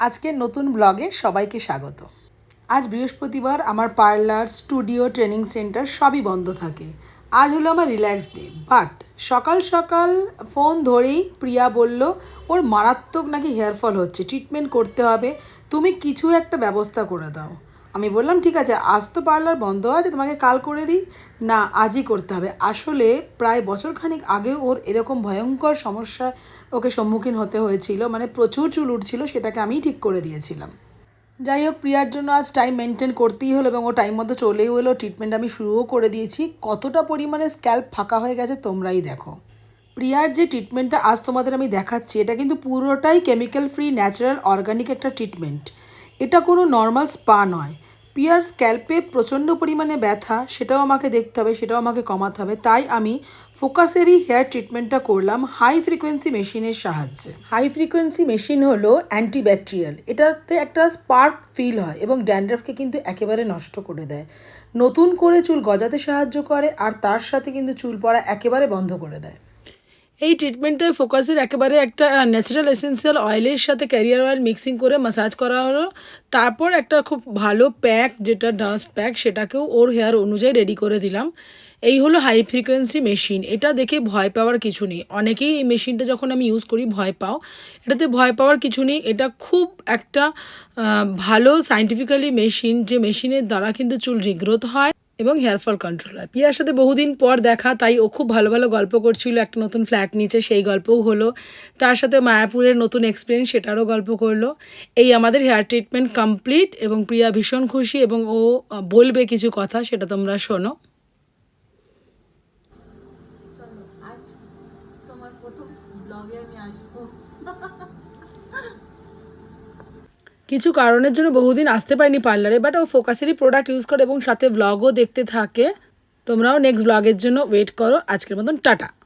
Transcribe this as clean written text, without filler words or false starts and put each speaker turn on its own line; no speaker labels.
আজকের নতুন ব্লগে সবাইকে স্বাগত। আজ বৃহস্পতিবার, আমার পার্লার, স্টুডিও, ট্রেনিং সেন্টার সবই বন্ধ থাকে। আজ হলো আমার রিল্যাক্স ডে, বাট সকাল সকাল ফোন ধরেই প্রিয়া বলল ওর মারাত্মক নাকি হেয়ার ফল হচ্ছে, ট্রিটমেন্ট করতে হবে, তুমি কিছু একটা ব্যবস্থা করে দাও। আমি বললাম ঠিক আছে, আজ তো পার্লার বন্ধ আছে, তোমাকে কাল করে দিই। না, আজই করতে হবে। আসলে প্রায় বছরখানেক আগেও ওর এরকম ভয়ঙ্কর সমস্যা ওকে সম্মুখীন হতে হয়েছিল, মানে প্রচুর চুল উঠছিল, সেটাকে আমিই ঠিক করে দিয়েছিলাম। যাই হোক, প্রিয়ার জন্য আজ টাইম মেনটেন করতেই হলো এবং ও টাইম মতো চলেও এলো। ট্রিটমেন্ট আমি শুরুও করে দিয়েছি। কতটা পরিমাণে স্ক্যাল্প ফাঁকা হয়ে গেছে তোমরাই দেখো। প্রিয়ার যে ট্রিটমেন্টটা আজ তোমাদের আমি দেখাচ্ছি, এটা কিন্তু পুরোটাই কেমিক্যাল ফ্রি, ন্যাচারাল, অর্গানিক একটা ট্রিটমেন্ট। এটা কোনো নর্মাল স্পা নয়। প্রিয়ার স্ক্যাল্পে প্রচণ্ড পরিমাণে ব্যথা, সেটাও আমাকে দেখতে হবে, সেটাও আমাকে কমাতে হবে। তাই আমি ফোকাসেরই হেয়ার ট্রিটমেন্টটা করলাম হাই ফ্রিকোয়েন্সি মেশিনের সাহায্যে। হাই ফ্রিকোয়েন্সি মেশিন হলো অ্যান্টিব্যাকটেরিয়াল। এটাতে একটা স্পার্ক ফিল হয় এবং ড্যান্ড্রাফকে কিন্তু একেবারে নষ্ট করে দেয়, নতুন করে চুল গজাতে সাহায্য করে, আর তার সাথে কিন্তু চুল পড়া একেবারে বন্ধ করে দেয়। এই ট্রিটমেন্টটায় ফোকাসের একেবারে একটা ন্যাচারাল এসেন্সিয়াল অয়েলের সাথে ক্যারিয়ার অয়েল মিক্সিং করে ম্যাসাজ করা হলো। তারপর একটা খুব ভালো প্যাক, যেটা ডাস্ট প্যাক, সেটাকেও ওর হেয়ার অনুযায়ী রেডি করে দিলাম। এই হলো হাই ফ্রিকোয়েন্সি মেশিন। এটা দেখে ভয় পাওয়ার কিছু নেই। অনেকেই এই মেশিনটা যখন আমি ইউজ করি ভয় পাও, এটাতে ভয় পাওয়ার কিছু নেই। এটা খুব একটা ভালো সায়েন্টিফিক্যালি মেশিন, যে মেশিনের দ্বারা কিন্তু চুল রিগ্রোথ হয় এবং হেয়ার ফল কন্ট্রোল হয়। পিয়ার সাথে বহুদিন পর দেখা, তাই ও খুব ভালো ভালো গল্প করছিল। একটা নতুন ফ্ল্যাট নিচে, সেই গল্পও হলো। তার সাথে মায়াপুরের নতুন এক্সপিরিয়েন্স, সেটারও গল্প করলো। এই আমাদের হেয়ার ট্রিটমেন্ট কমপ্লিট এবং প্রিয়া ভীষণ খুশি এবং ও বলবে কিছু কথা, সেটা তোমরা শোনো।
চলো আজ তোমার প্রথম ব্লগে আমি আসবো।
কিছু কারণের জন্য বহুদিন আসতে পারিনি পার্লারে, বাট ও ফোকাসেরই প্রোডাক্ট ইউজ করে এবং সাথে ব্লগও দেখতে থাকে। তোমরাও নেক্সট ব্লগের জন্য ওয়েট করো। আজকের মতন টাটা।